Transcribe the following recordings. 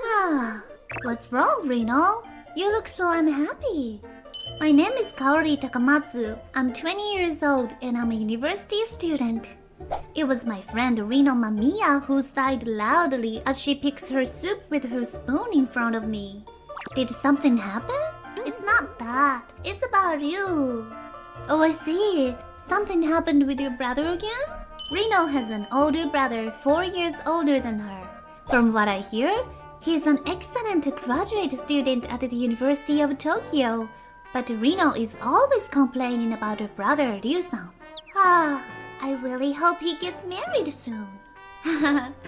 Ah, what's wrong, Reno? You look so unhappy. My name is Kaori Takamatsu. I'm 20 years old and I'm a university student. It was my friend Reno Mamiya who sighed loudly as she picks her soup with her spoon in front of me. Did something happen? It's not that. It's about you. Oh, I see. Something happened with your brother again? Reno has an older brother 4 years older than her. From what I hear, he's an excellent graduate student at the University of Tokyo. But Reno is always complaining about her brother, Ryu-san. Ah, I really hope he gets married soon.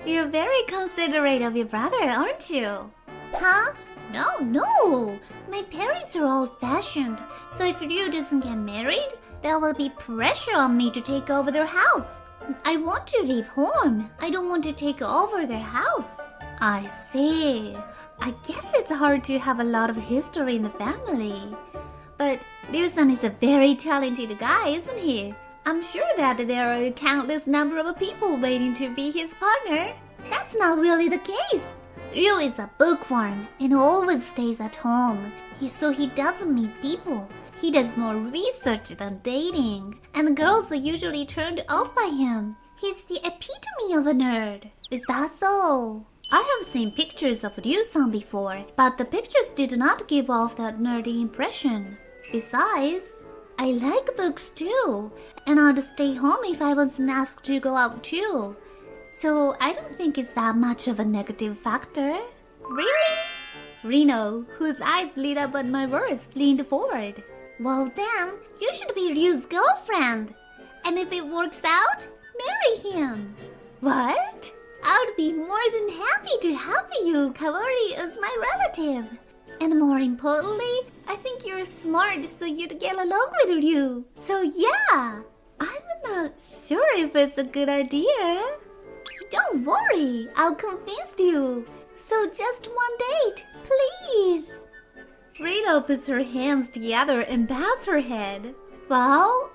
You're very considerate of your brother, aren't you? Huh? No. My parents are old-fashioned, so if Ryu doesn't get married, there will be pressure on me to take over their house. I want to leave home. I don't want to take over their house. I see. I guess it's hard to have a lot of history in the family. But Ryu-san is a very talented guy, isn't he? I'm sure that there are a countless number of people waiting to be his partner. That's not really the case. Ryu is a bookworm and always stays at home, so he doesn't meet people. He does more research than dating, and girls are usually turned off by him. He's the epitome of a nerd. Is that so? I have seen pictures of Ryu-san before, but the pictures did not give off that nerdy impression. Besides, I like books too, and I'd stay home if I wasn't asked to go out too. So I don't think it's that much of a negative factor. Really? Reno, whose eyes lit up at my words, leaned forward. Well then, you should be Ryu's girlfriend. And if it works out, marry him. What? I would be more than happy to have you, Kaori, as my relative. And more importantly, I think you're smart so you'd get along with Ryu. So yeah, I'm not sure if it's a good idea. Don't worry, I'll convince you. So just one date, please. Reno puts her hands together and bows her head. Well,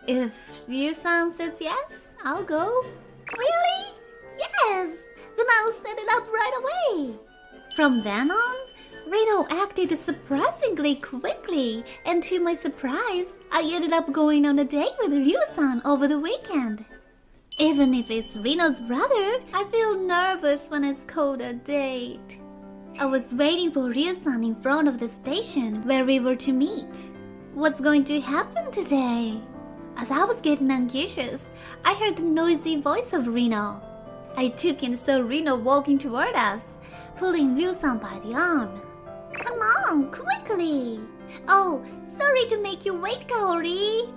if Ryu-san says yes, I'll go. Really? Yes! Then I'll set it up right away. From then on, Reno acted surprisingly quickly, and to my surprise, I ended up going on a date with Ryu-san over the weekend. Even if it's Reno's brother, I feel nervous when it's called a date. I was waiting for Ryu-san in front of the station where we were to meet. What's going to happen today? As I was getting anxious, I heard the noisy voice of Reno. I took and saw Reno walking toward us, pulling Ryu-san by the arm. Come on, quickly! Oh, sorry to make you wait, Kaori.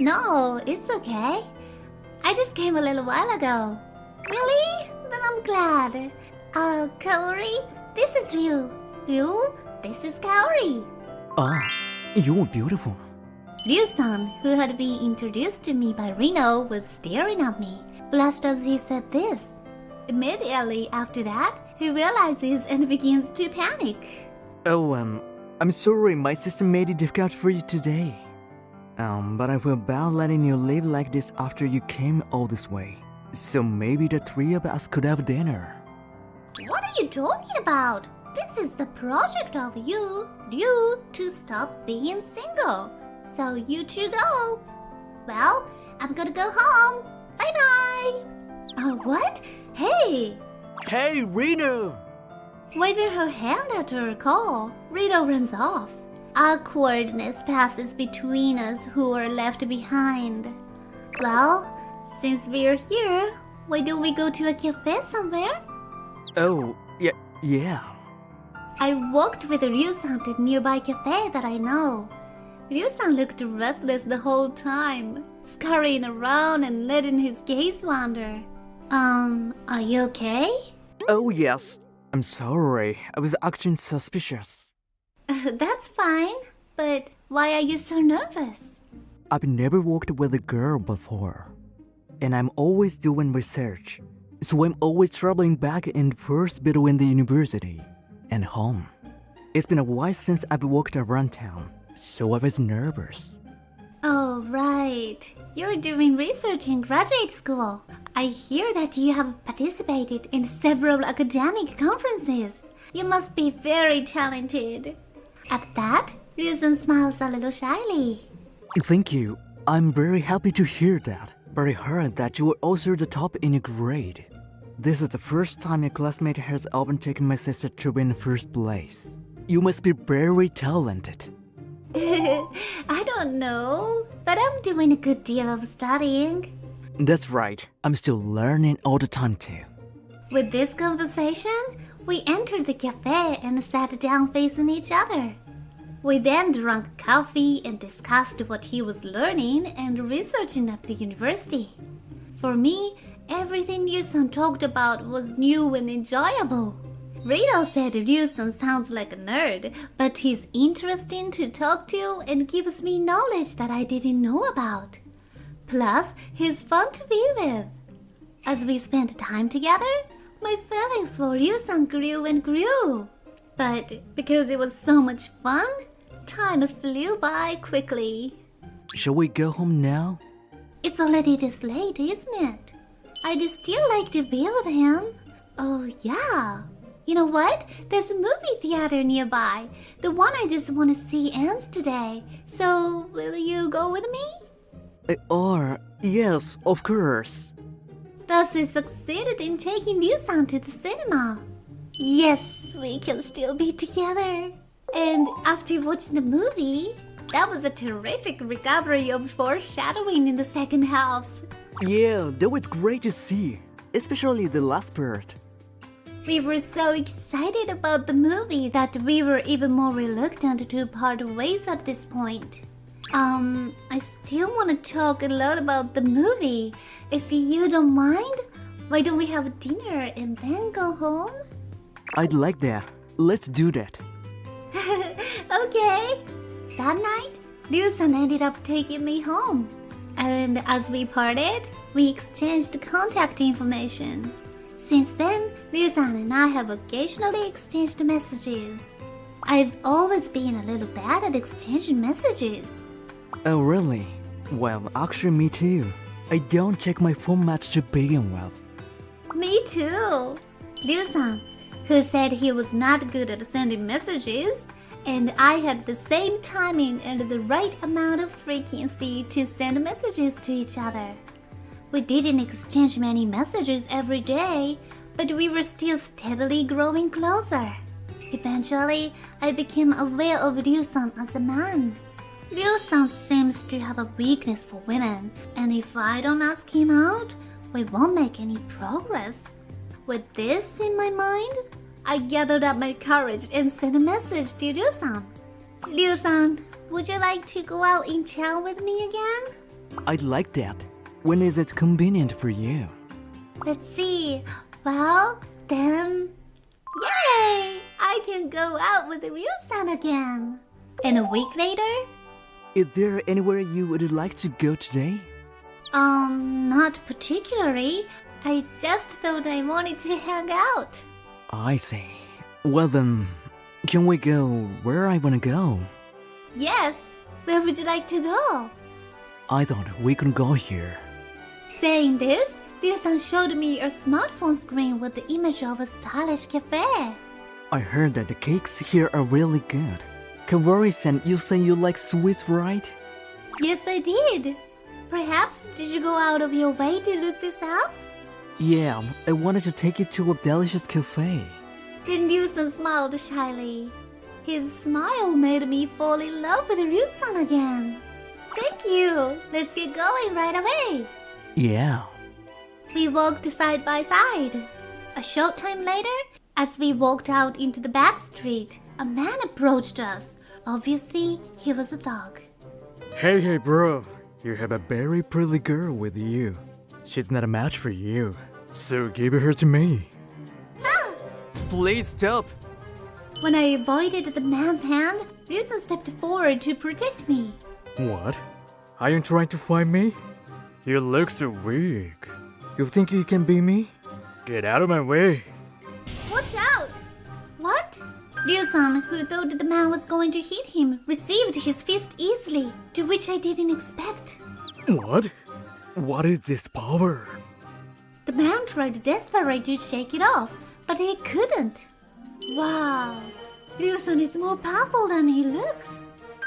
No, it's okay. I just came a little while ago. Really? Then I'm glad. Kaori, this is Ryu. Ryu, this is Kaori. Ah, you're beautiful. Ryu-san, who had been introduced to me by Reno, was staring at me, blushed as he said this. Immediately after that, he realizes and begins to panic. Oh, I'm sorry my sister made it difficult for you today. But I feel bad letting you live like this after you came all this way. So maybe the three of us could have dinner. What are you talking about? This is the project of you, Ryu, to stop being single. So you two go. Well, I'm gonna go home. Bye-bye. What? Hey! Hey, Reno! Waving her hand at her call, Reno runs off. Awkwardness passes between us who are left behind. Well, since we're here, why don't we go to a cafe somewhere? Oh, yeah. I walked with Ryu-san to a nearby cafe that I know. Ryu-san looked restless the whole time, scurrying around and letting his gaze wander. Are you okay? Oh, yes. I'm sorry. I was acting suspicious. That's fine, but why are you so nervous? I've never worked with a girl before, and I'm always doing research, so I'm always traveling back and forth between the university and home. It's been a while since I've walked around town, so I was nervous. Oh, right. You're doing research in graduate school. I hear that you have participated in several academic conferences. You must be very talented. At that, Ryu-san smiles a little shyly. Thank you. I'm very happy to hear that. But I heard that you were also the top in your grade. This is the first time a classmate has overtaken my sister to win first place. You must be very talented. I don't know, but I'm doing a good deal of studying. That's right. I'm still learning all the time too. With this conversation, we entered the cafe and sat down facing each other. We then drank coffee and discussed what he was learning and researching at the university. For me, everything Ryu-san talked about was new and enjoyable. Rito said Ryu-san sounds like a nerd, but he's interesting to talk to and gives me knowledge that I didn't know about. Plus, he's fun to be with. As we spent time together, my feelings for Ryu-san grew and grew. But because it was so much fun, time flew by quickly. Shall we go home now? It's already this late, isn't it? I'd still like to be with him. Oh, yeah. You know what? There's a movie theater nearby. The one I just want to see ends today. So, will you go with me? Yes, of course. Thus, we succeeded in taking Ryu-san to the cinema. Yes, we can still be together. And after watching the movie, that was a terrific recovery of foreshadowing in the second half. Yeah, that was great to see, especially the last part. We were so excited about the movie that we were even more reluctant to part ways at this point. I still want to talk a lot about the movie. If you don't mind, why don't we have dinner and then go home? I'd like that. Let's do that. Okay. That night, Ryu-san ended up taking me home. And as we parted, we exchanged contact information. Since then, Ryu-san and I have occasionally exchanged messages. I've always been a little bad at exchanging messages. Oh, really? Well, actually, me too. I don't check my phone much to begin with. Me too. Ryu-san, who said he was not good at sending messages, and I had the same timing and the right amount of frequency to send messages to each other. We didn't exchange many messages every day, but we were still steadily growing closer. Eventually, I became aware of Ryu-san as a man. Ryu-san seems to have a weakness for women, and if I don't ask him out, we won't make any progress. With this in my mind, I gathered up my courage and sent a message to Ryu-san. Ryu-san, would you like to go out in town with me again? I'd like that. When is it convenient for you? Let's see. Well, then... Yay! I can go out with Ryu-san again. And a week later? Is there anywhere you would like to go today? Not particularly. I just thought I wanted to hang out. I see. Well then, can we go where I wanna go? Yes. Where would you like to go? I thought we could go here. Saying this, Ryu-san showed me a smartphone screen with the image of a stylish cafe. I heard that the cakes here are really good. Kawari-san, you say you like sweets, right? Yes, I did. Perhaps did you go out of your way to look this up? Yeah, I wanted to take you to a delicious cafe. Then Ryu-san smiled shyly. His smile made me fall in love with Ryu-san again. Thank you. Let's get going right away. Yeah. We walked side by side. A short time later, as we walked out into the back street, a man approached us. Obviously, he was a dog. Hey bro, you have a very pretty girl with you. She's not a match for you, so give her to me. Ah! Please stop. When I avoided the man's hand, Ryu-san stepped forward to protect me. What? Are you trying to find me? You look so weak. You think you can be me? Get out of my way. Watch out! What? Ryu-san, who thought the man was going to hit him, received his fist easily, to which I didn't expect. What? What is this power? The man tried desperately to shake it off, but he couldn't. Wow, Ryu-san is more powerful than he looks.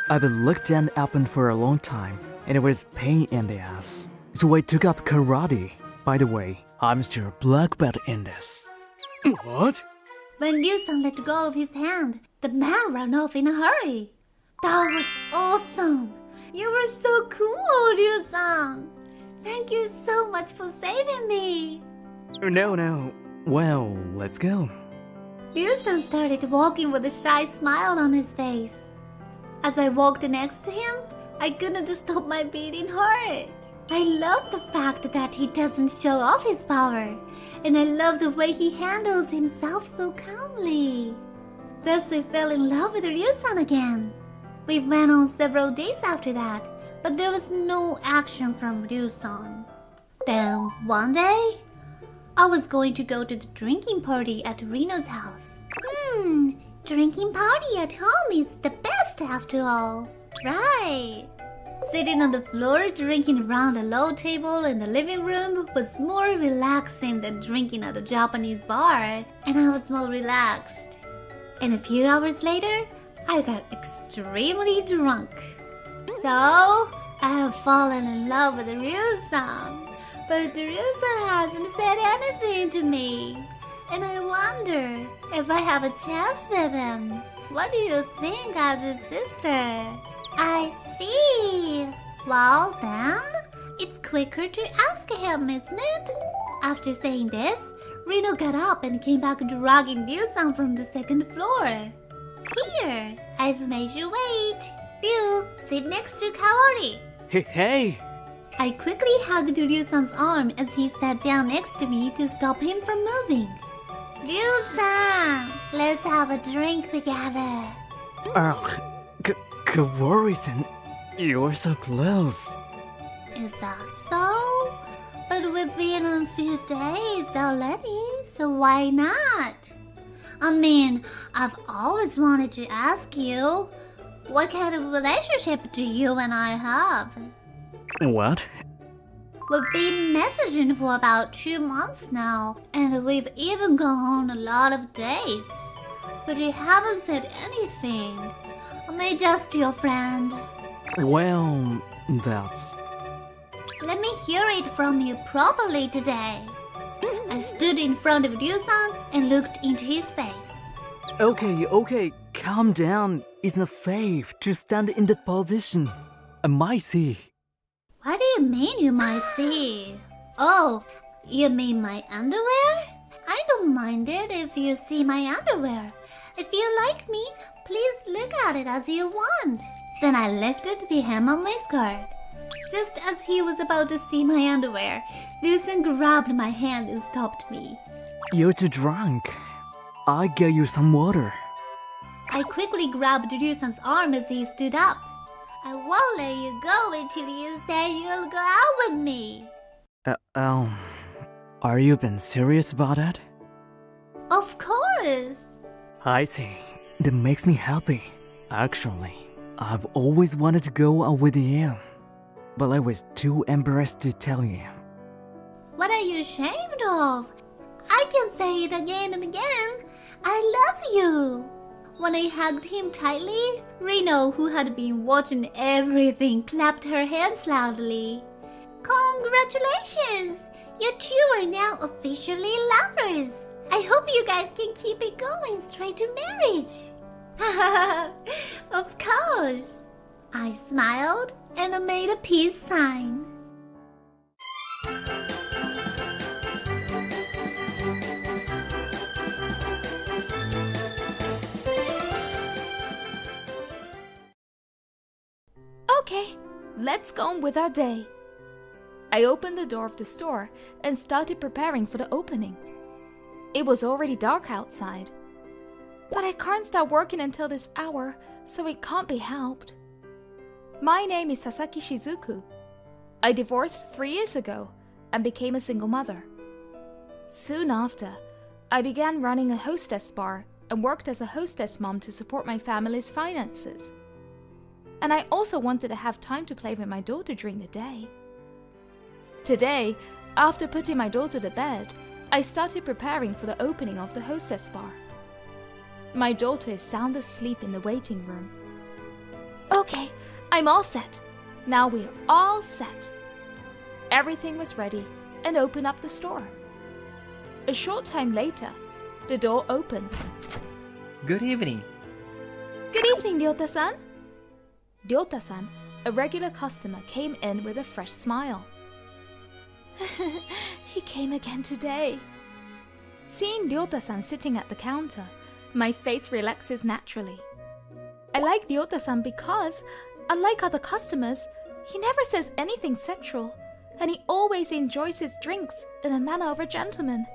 I've been looked at Appen for a long time, and it was pain in the ass. So I took up karate. By the way, I'm still a black belt in this. What? When Ryu-san let go of his hand, the man ran off in a hurry. That was awesome! You were so cool, Ryu-san! Thank you so much for saving me! No. Well, let's go. Ryu-san started walking with a shy smile on his face. As I walked next to him, I couldn't stop my beating heart. I love the fact that he doesn't show off his power, and I love the way he handles himself so calmly. Thus I fell in love with Ryu-san again. We went on several days after that, but there was no action from Ryu-san. Then one day, I was going to go to the drinking party at Reno's house. Drinking party at home is the best after all. Right. Sitting on the floor drinking around a low table in the living room was more relaxing than drinking at a Japanese bar, and I was more relaxed. And a few hours later, I got extremely drunk. So, I have fallen in love with Ryu-san, but Ryu-san hasn't said anything to me. And I wonder if I have a chance with him. What do you think as his sister? I see. Well then, it's quicker to ask him, isn't it? After saying this, Reno got up and came back dragging Ryu-san from the second floor. Here, I've made you wait. Ryu, sit next to Kaori. Hey! I quickly hugged Ryu-san's arm as he sat down next to me to stop him from moving. Ryu-san, let's have a drink together. Kaori-san, you're so close. Is that so? But we've been on a few days already, so why not? I mean, I've always wanted to ask you, what kind of relationship do you and I have? What? We've been messaging for about 2 months now, and we've even gone on a lot of dates. But you haven't said anything. Am I just your friend? Well, that's... Let me hear it from you properly today. I stood in front of Ryu-san and looked into his face. Okay, calm down. It's not safe to stand in that position. I might see. What do you mean you might see? Oh, you mean my underwear? I don't mind it if you see my underwear. If you like me, please look at it as you want. Then I lifted the hem of my skirt. Just as he was about to see my underwear, Ryu-san grabbed my hand and stopped me. You're too drunk. I'll get you some water. I quickly grabbed Ryu-san's arm as he stood up. I won't let you go until you say you'll go out with me. Are you being serious about that? Of course. I see. That makes me happy. Actually, I've always wanted to go out with you, but I was too embarrassed to tell you. What are you ashamed of? I can say it again and again. I love you. When I hugged him tightly, Reno, who had been watching everything, clapped her hands loudly. Congratulations! You two are now officially lovers. I hope you guys can keep it going straight to marriage. Of course. I smiled and I made a peace sign. Okay, let's go on with our day. I opened the door of the store and started preparing for the opening. It was already dark outside. But I can't start working until this hour, so it can't be helped. My name is Sasaki Shizuku. I divorced 3 years ago and became a single mother. Soon after, I began running a hostess bar and worked as a hostess mom to support my family's finances. And I also wanted to have time to play with my daughter during the day. Today, After putting my daughter to bed, I started preparing for the opening of the hostess bar. My daughter is sound asleep in the waiting room. Okay, I'm all set. Now we're all set. Everything was ready and opened up the store. A short time later, the door opened. Good evening. Good evening, Ryota-san. Ryota-san, a regular customer, came in with a fresh smile. He came again today. Seeing Ryota-san sitting at the counter, my face relaxes naturally. I like Ryota-san because, unlike other customers, he never says anything sexual, and he always enjoys his drinks in the manner of a gentleman.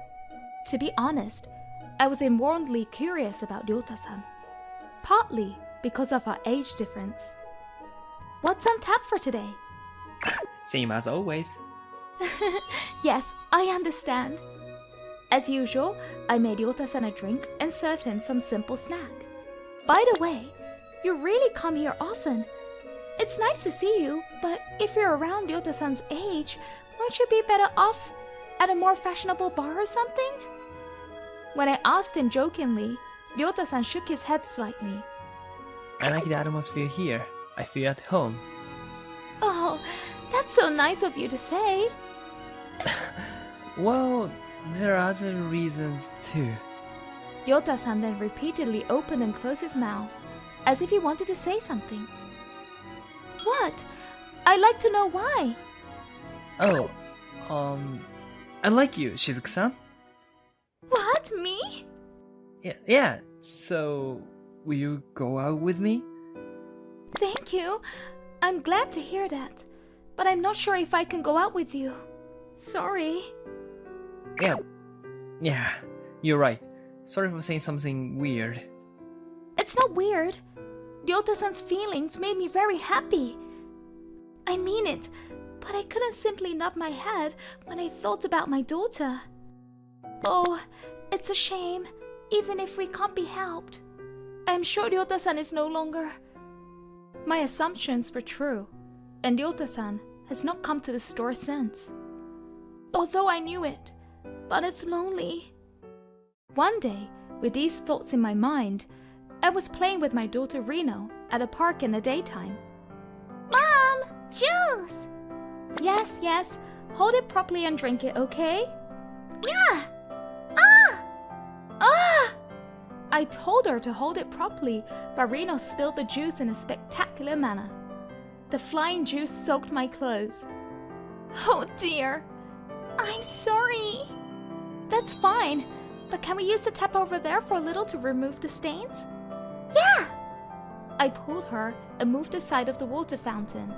To be honest, I was inwardly curious about Ryota-san, partly because of our age difference. What's on tap for today? Same as always. Yes, I understand. As usual, I made Ryota-san a drink and served him some simple snack. By the way, you really come here often. It's nice to see you, but if you're around Ryota-san's age, won't you be better off at a more fashionable bar or something? When I asked him jokingly, Ryota-san shook his head slightly. I like the atmosphere here. I feel at home. Oh, that's so nice of you to say. Well, there are other reasons too. Ryota-san then repeatedly opened and closed his mouth, as if he wanted to say something. What? I'd like to know why. Oh, I like you, Shizuku-san. What, me? Yeah, so will you go out with me? Thank you. I'm glad to hear that, but I'm not sure if I can go out with you. Sorry. Yeah, you're right. Sorry for saying something weird. It's not weird. Ryota-san's feelings made me very happy. I mean it, but I couldn't simply nod my head when I thought about my daughter. Oh, it's a shame, even if we can't be helped. I'm sure Ryota-san is no longer... My assumptions were true, and Ryota-san has not come to the store since. Although I knew it, but it's lonely. One day, with these thoughts in my mind, I was playing with my daughter Reno at a park in the daytime. Mom, juice! Yes, hold it properly and drink it, okay? Yeah! Ah! I told her to hold it properly, but Reno spilled the juice in a spectacular manner. The flying juice soaked my clothes. Oh dear. I'm sorry. That's fine, but can we use the tap over there for a little to remove the stains? Yeah! I pulled her and moved aside of the water fountain.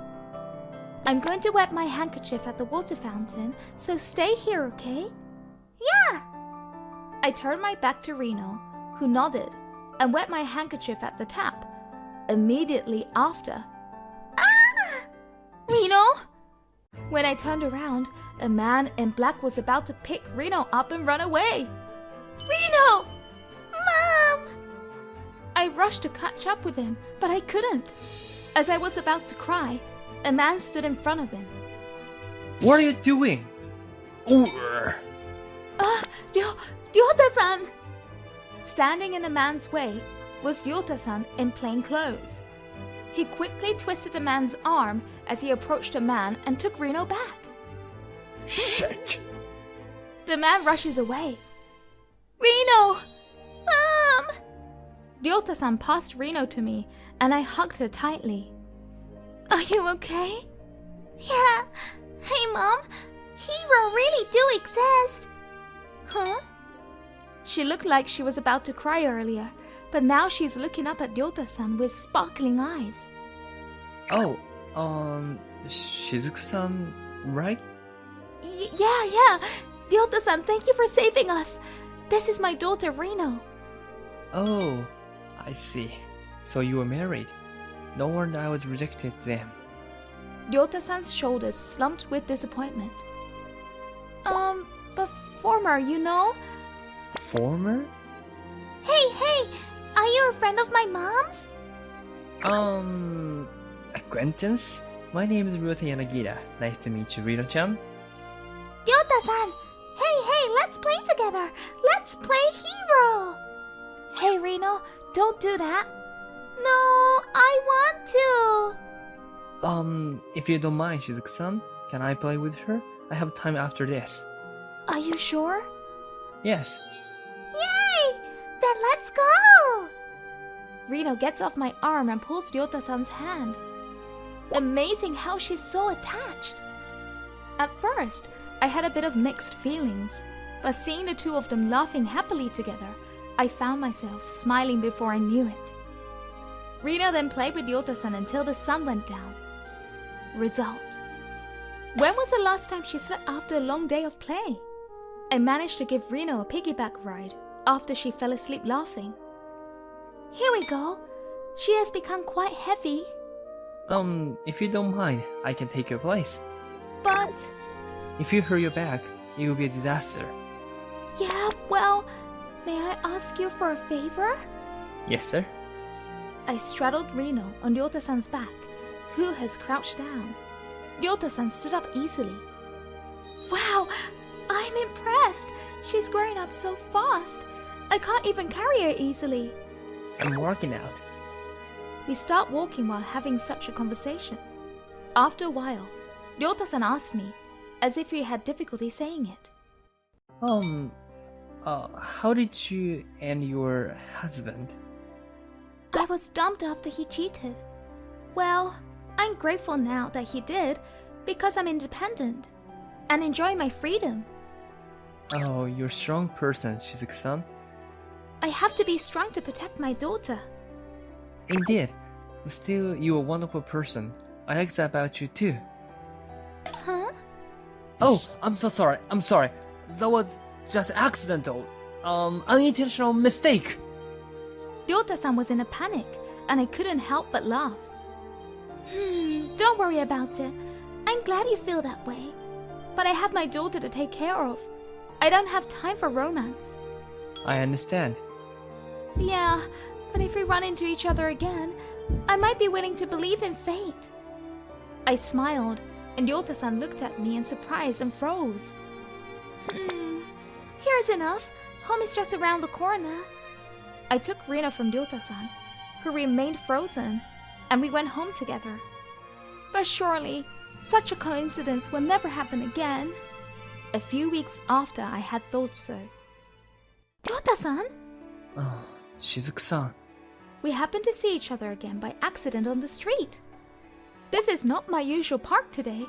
I'm going to wet my handkerchief at the water fountain, so stay here, okay? Yeah! I turned my back to Reno, who nodded, and wet my handkerchief at the tap. Immediately after, Ah! Reno! When I turned around, a man in black was about to pick Reno up and run away. Reno! Mom! I rushed to catch up with him, but I couldn't. As I was about to cry, a man stood in front of him. What are you doing? Ooh. Ryota-san! Standing in the man's way was Ryota-san in plain clothes. He quickly twisted the man's arm as he approached the man and took Reno back. Shit! The man rushes away. Reno! Mom! Ryota-san passed Reno to me and I hugged her tightly. Are you okay? Yeah. Hey, Mom. Hero really do exist. Huh? She looked like she was about to cry earlier, but now she's looking up at Ryota-san with sparkling eyes. Oh, Shizuku-san, right? Yeah. Ryota-san, thank you for saving us. This is my daughter, Reno. Oh, I see. So you were married. No wonder I was rejected then. Ryota-san's shoulders slumped with disappointment. But former, you know? Former? Hey, are you a friend of my mom's? Acquaintance? My name is Ryota Yanagira. Nice to meet you, Rino-chan. Ryota Ryota-san! Hey, let's play together! Let's play hero! Hey, Reno, don't do that. No, I want to! If you don't mind, Shizuku-san, can I play with her? I have time after this. Are you sure? Yes. Yay! Then let's go! Reno gets off my arm and pulls Ryota-san's hand. Amazing how she's so attached. At first, I had a bit of mixed feelings, but seeing the two of them laughing happily together, I found myself smiling before I knew it. Reno then played with Ryota-san until the sun went down. Result. When was the last time she slept after a long day of play? I managed to give Reno a piggyback ride after she fell asleep laughing. Here we go. She has become quite heavy. If you don't mind, I can take your place. But... If you hurt your back, it will be a disaster. yeah, well, may I ask you for a favor? Yes, sir. I straddled Reno on Ryota-san's back, who has crouched down. Ryota-san stood up easily. Wow, I'm impressed. She's growing up so fast. I can't even carry her easily. I'm working out. We start walking while having such a conversation. After a while, Ryota-san asked me, as if he had difficulty saying it. How did you and your husband? I was dumped after he cheated. Well, I'm grateful now that he did, because I'm independent and enjoy my freedom. Oh, you're a strong person, Shizuku-san. I have to be strong to protect my daughter. Indeed. But still, you're a wonderful person. I like that about you too. Huh? Oh, I'm so sorry. I'm sorry. That was just accidental. Unintentional mistake. Ryota-san was in a panic, and I couldn't help but laugh. Don't worry about it. I'm glad you feel that way. But I have my daughter to take care of. I don't have time for romance. I understand. Yeah, but if we run into each other again, I might be willing to believe in fate. I smiled, and Ryota-san looked at me in surprise and froze. Here's enough. Home is just around the corner. I took Reno from Ryota-san, who remained frozen, and we went home together. But surely, such a coincidence will never happen again. A few weeks after I had thought so. Ryota-san? Oh, Shizuku-san. We happened to see each other again by accident on the street. This is not my usual park today,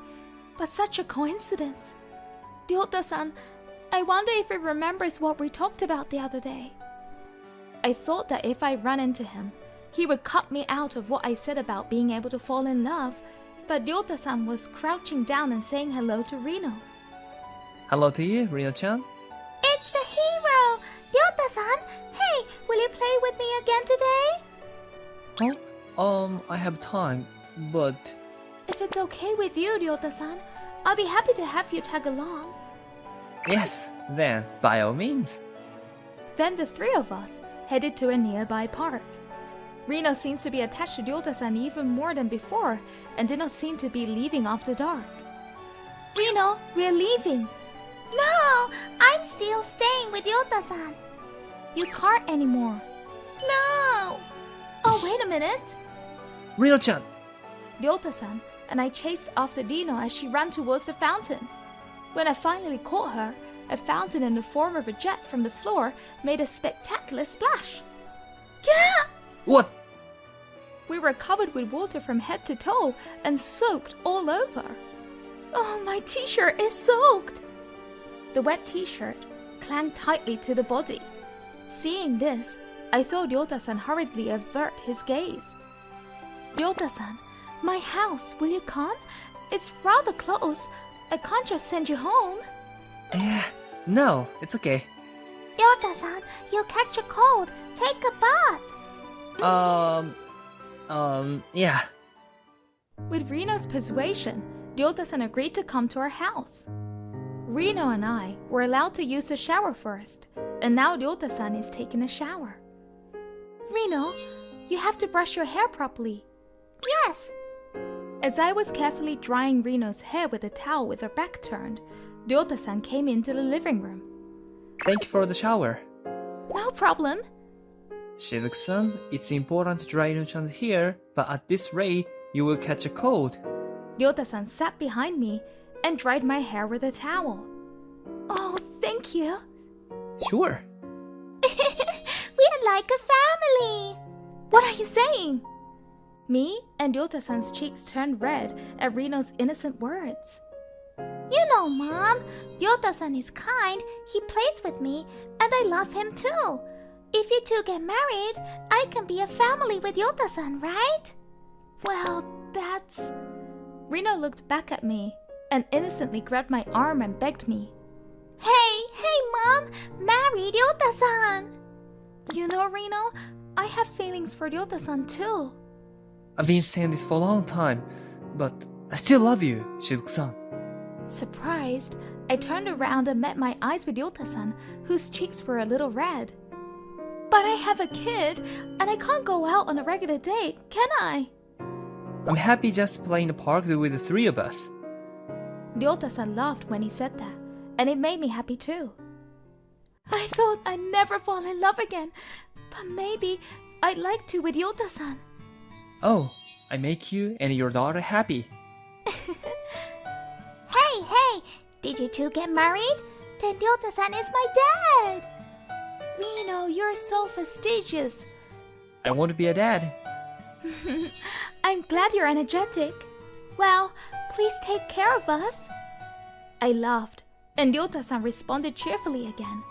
but such a coincidence. Ryota-san, I wonder if he remembers what we talked about the other day. I thought that if I ran into him, he would cut me out of what I said about being able to fall in love, but Ryota-san was crouching down and saying hello to Reno. Hello to you, Rino-chan. It's the hero! Ryota-san! Hey, will you play with me again today? I have time, but... If it's okay with you, Ryota-san, I'll be happy to have you tag along. Yes, then, by all means. Then the three of us headed to a nearby park. Reno seems to be attached to Ryota-san even more than before and did not seem to be leaving after dark. Reno, we're leaving. No, I'm still staying with Ryota-san. You can't anymore. No! Oh, wait a minute. Rino-chan! Ryota-san and I chased after Reno as she ran towards the fountain. When I finally caught her, a fountain in the form of a jet from the floor made a spectacular splash. Yeah! What? We were covered with water from head to toe and soaked all over. Oh, my t-shirt is soaked! The wet t-shirt clung tightly to the body. Seeing this, I saw Ryota-san hurriedly avert his gaze. Ryota-san, my house, will you come? It's rather close. I can't just send you home. No, it's okay. Ryota-san, you'll catch a cold. Take a bath. Yeah. With Reno's persuasion, Ryota-san agreed to come to our house. Reno and I were allowed to use the shower first, and now Ryota-san is taking a shower. Reno, you have to brush your hair properly. Yes. As I was carefully drying Reno's hair with a towel with her back turned, Ryota-san came into the living room. Thank you for the shower. No problem. Shizuku-san, it's important to dry Inu-chan's hair, but at this rate, you will catch a cold. Ryota-san sat behind me and dried my hair with a towel. Oh, thank you. Sure. We're like a family. What are you saying? Me and Ryota-san's cheeks turned red at Rino's innocent words. You know, Mom, Ryota-san is kind, he plays with me, and I love him too. If you two get married, I can be a family with Ryota-san, right? Well, that's... Rino looked back at me and innocently grabbed my arm and begged me. Hey, Mom, marry Ryota-san. You know, Rino, I have feelings for Ryota-san too. I've been saying this for a long time, but I still love you, Shizuku-san. Surprised, I turned around and met my eyes with Ryota-san, whose cheeks were a little red. But I have a kid, and I can't go out on a regular date, can I? I'm happy just to play in the park with the three of us. Ryota-san laughed when he said that, and it made me happy too. I thought I'd never fall in love again, but maybe I'd like to with Ryota-san. Oh, I make you and your daughter happy. Hey, did you two get married? Then Ryota-san is my dad. Rino, you're so fastidious. I want to be a dad. I'm glad you're energetic. Well, please take care of us. I laughed, and Ryota-san responded cheerfully again.